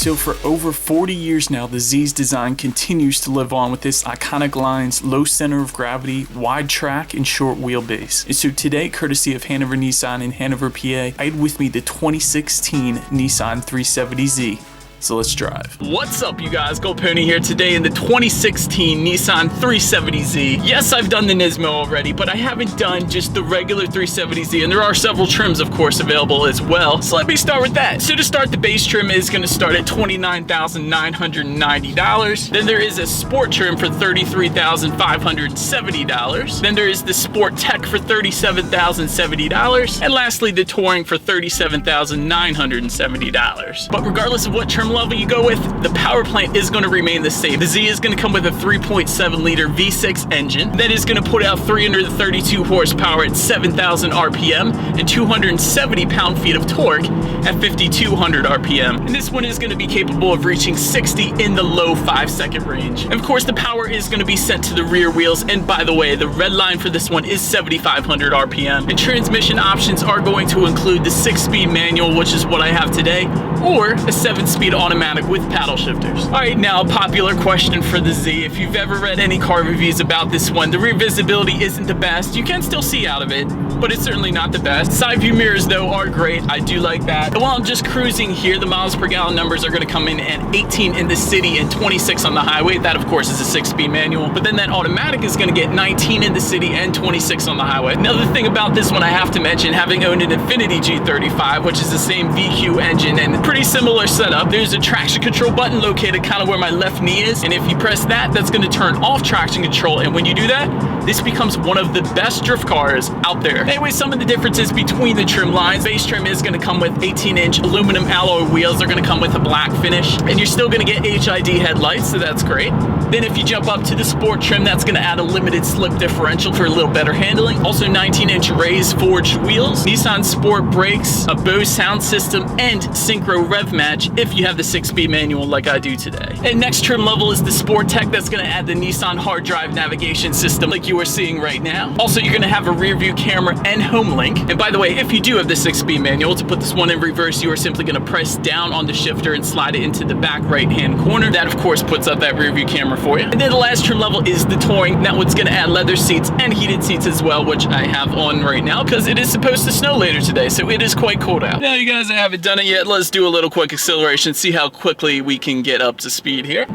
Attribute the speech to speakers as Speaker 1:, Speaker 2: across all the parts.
Speaker 1: So for over 40 years now, the Z's design continues to live on with its iconic lines, low center of gravity, wide track, and short wheelbase. And so today, courtesy of Hanover Nissan in Hanover, PA, I had with me the 2016 Nissan 370Z. So let's drive. What's up, you guys? Gold Pony here today in the 2016 Nissan 370Z. Yes, I've done the Nismo already, but I haven't done just the regular 370Z, and there are several trims, of course, available as well. So let me start with that. So to start, the base trim is going to start at $29,990. Then there is a sport trim for $33,570. Then there is the Sport Tech for $37,070. And lastly, the Touring for $37,970. But regardless of what trim level you go with, the power plant is going to remain the same. The Z is going to come with a 3.7 liter V6 engine that is going to put out 332 horsepower at 7,000 RPM and 270 pound-feet of torque at 5,200 RPM. And this one is going to be capable of reaching 60 in the low 5-second range. And of course, the power is going to be sent to the rear wheels. And by the way, the red line for this one is 7,500 RPM. And transmission options are going to include the 6-speed manual, which is what I have today, or a 7-speed automatic with paddle shifters. All right, now a popular question for the Z. If you've ever read any car reviews about this one, the rear visibility isn't the best. You can still see out of it, but it's certainly not the best. Side view mirrors, though, are great. I do like that. And while I'm just cruising here, the miles per gallon numbers are going to come in at 18 in the city and 26 on the highway. That, of course, is a 6-speed manual, but then that automatic is going to get 19 in the city and 26 on the highway. Another thing about this one I have to mention, having owned an Infiniti G35, which is the same VQ engine and pretty similar setup, there's a traction control button located kind of where my left knee is, and if you press that, that's going to turn off traction control, and when you do that, this becomes one of the best drift cars out there. Anyway, some of the differences between the trim lines. Base trim is going to come with 18-inch aluminum alloy wheels. They're going to come with a black finish, and you're still going to get HID headlights, so that's great. Then if you jump up to the sport trim, that's going to add a limited slip differential for a little better handling. Also 19-inch raised forged wheels, Nissan Sport brakes, a Bose sound system, and synchro rev match if you have the 6-speed manual like I do today. And next trim level is the Sport Tech. That's going to add the Nissan hard drive navigation system like you are seeing right now. Also, you're going to have a rear view camera and home link. And by the way, if you do have the 6-speed manual, to put this one in reverse, you are simply going to press down on the shifter and slide it into the back right-hand corner. That, of course, puts up that rear view camera for you. And then the last trim level is the Touring. That one's going to add leather seats and heated seats as well, which I have on right now because it is supposed to snow later today, so it is quite cold out. Now, you guys haven't done it yet. Let's do a little quick acceleration, see how quickly we can get up to speed here.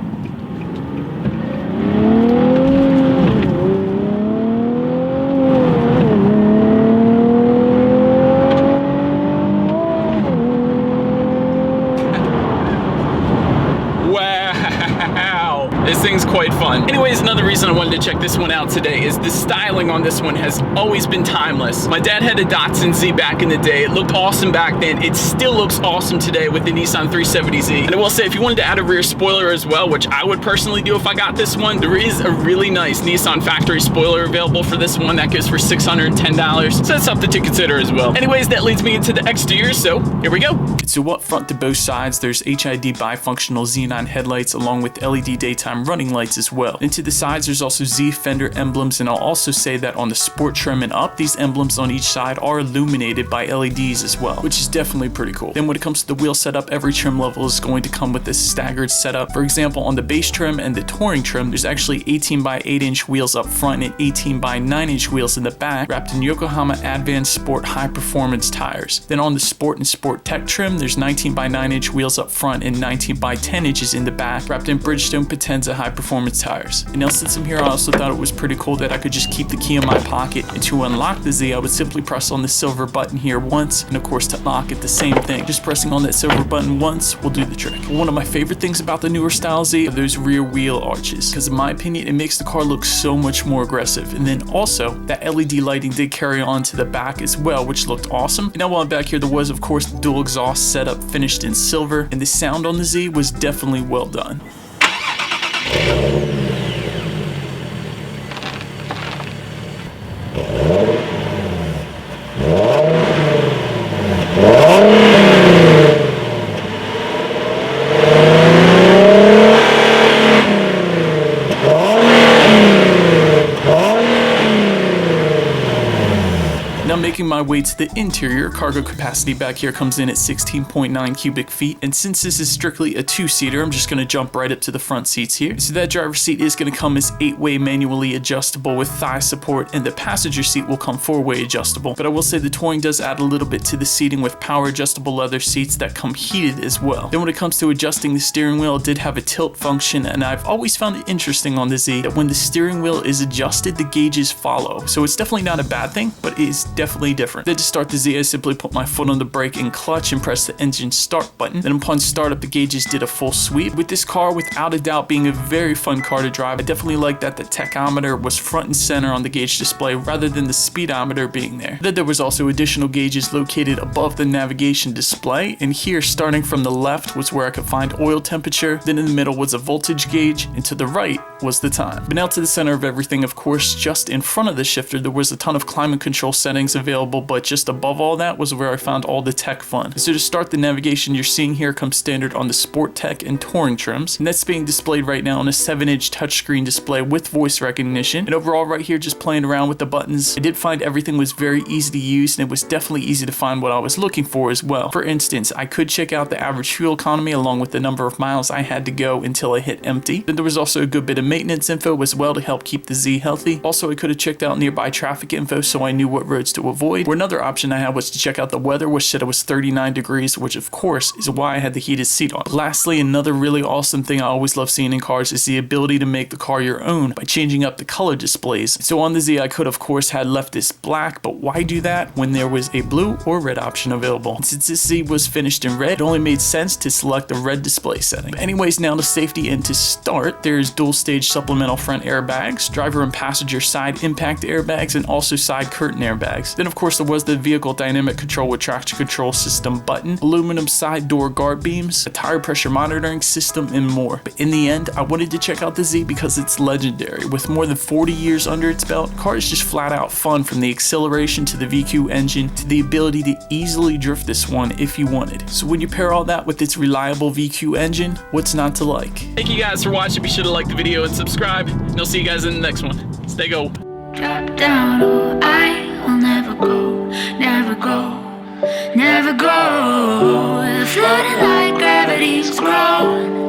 Speaker 1: This thing's quite fun. Anyways, another reason I wanted to check this one out today is the styling on this one has always been timeless. My dad had a Datsun Z back in the day. It looked awesome back then. It still looks awesome today with the Nissan 370Z. And I will say, if you wanted to add a rear spoiler as well, which I would personally do if I got this one, there is a really nice Nissan factory spoiler available for this one that goes for $610. So that's something to consider as well. Anyways, that leads me into the exterior, so here we go. So up front to both sides, there's HID bifunctional xenon headlights along with LED daytime running lights as well. And to the sides, there's also Z fender emblems, and I'll also say that on the sport trim and up, these emblems on each side are illuminated by LEDs as well, which is definitely pretty cool. Then when it comes to the wheel setup, every trim level is going to come with this staggered setup. For example, on the base trim and the touring trim, there's actually 18 by 8-inch wheels up front and 18 by 9-inch wheels in the back, wrapped in Yokohama Advanced Sport high performance tires. Then on the sport and sport tech trim, there's 19 by 9-inch wheels up front and 19 by 10 inches in the back, wrapped in Bridgestone Potenza high performance tires. And now since I'm here, I also thought it was pretty cool that I could just keep the key in my pocket, and to unlock the Z, I would simply press on the silver button here once, and of course to lock it, the same thing. Just pressing on that silver button once will do the trick. One of my favorite things about the newer style Z are those rear wheel arches, because in my opinion, it makes the car look so much more aggressive. And then also, that LED lighting did carry on to the back as well, which looked awesome. And now while I'm back here, there was of course the dual exhaust setup finished in silver, and the sound on the Z was definitely well done. Now making my way to the interior, cargo capacity back here comes in at 16.9 cubic feet, and since this is strictly a two-seater, I'm just going to jump right up to the front seats here. So that driver's seat is going to come as 8-way manually adjustable with thigh support, and the passenger seat will come 4-way adjustable. But I will say the Touring does add a little bit to the seating with power adjustable leather seats that come heated as well. Then when it comes to adjusting the steering wheel, it did have a tilt function, and I've always found it interesting on the Z that when the steering wheel is adjusted, the gauges follow. So it's definitely not a bad thing, but it is definitely different. Then to start the Z, I simply put my foot on the brake and clutch and press the engine start button. Then upon startup, the gauges did a full sweep. With this car, without a doubt, being a very fun car to drive, I definitely like that the tachometer was front and center on the gauge display rather than the speedometer being there. Then there was also additional gauges located above the navigation display, and here starting from the left was where I could find oil temperature, then in the middle was a voltage gauge, and to the right was the time. But now to the center of everything, of course, just in front of the shifter, there was a ton of climate control settings available, but just above all that was where I found all the tech fun. So to start, the navigation you're seeing here comes standard on the Sport Tech and Touring trims, and that's being displayed right now on a 7-inch touchscreen display with voice recognition. And overall right here, just playing around with the buttons, I did find everything was very easy to use, and it was definitely easy to find what I was looking for as well. For instance, I could check out the average fuel economy along with the number of miles I had to go until I hit empty. Then there was also a good bit of maintenance info as well to help keep the Z healthy. Also, I could have checked out nearby traffic info so I knew what roads to avoid. Or another option I had was to check out the weather, which said it was 39 degrees, which of course is why I had the heated seat on. But lastly, another really awesome thing I always love seeing in cars is the ability to make the car your own by changing up the color displays. So on the Z, I could of course had left this black, but why do that when there was a blue or red option available? And since this Z was finished in red, it only made sense to select the red display setting. But anyways, now to safety, and to start, there's dual stage supplemental front airbags, driver and passenger side impact airbags, and also side curtain airbags. Then of course there was the vehicle dynamic control with traction control system button, aluminum side door guard beams, a tire pressure monitoring system, and more. But in the end, I wanted to check out the Z because it's legendary. With more than 40 years under its belt, the car is just flat out fun, from the acceleration to the VQ engine to the ability to easily drift this one if you wanted. So when you pair all that with its reliable VQ engine, what's not to like? Thank you guys for watching. Be sure to like the video and subscribe, and I'll see you guys in the next one. Stay gold.
Speaker 2: Drop down, oh, I will never go, never go, never go. Floating like gravity's grown.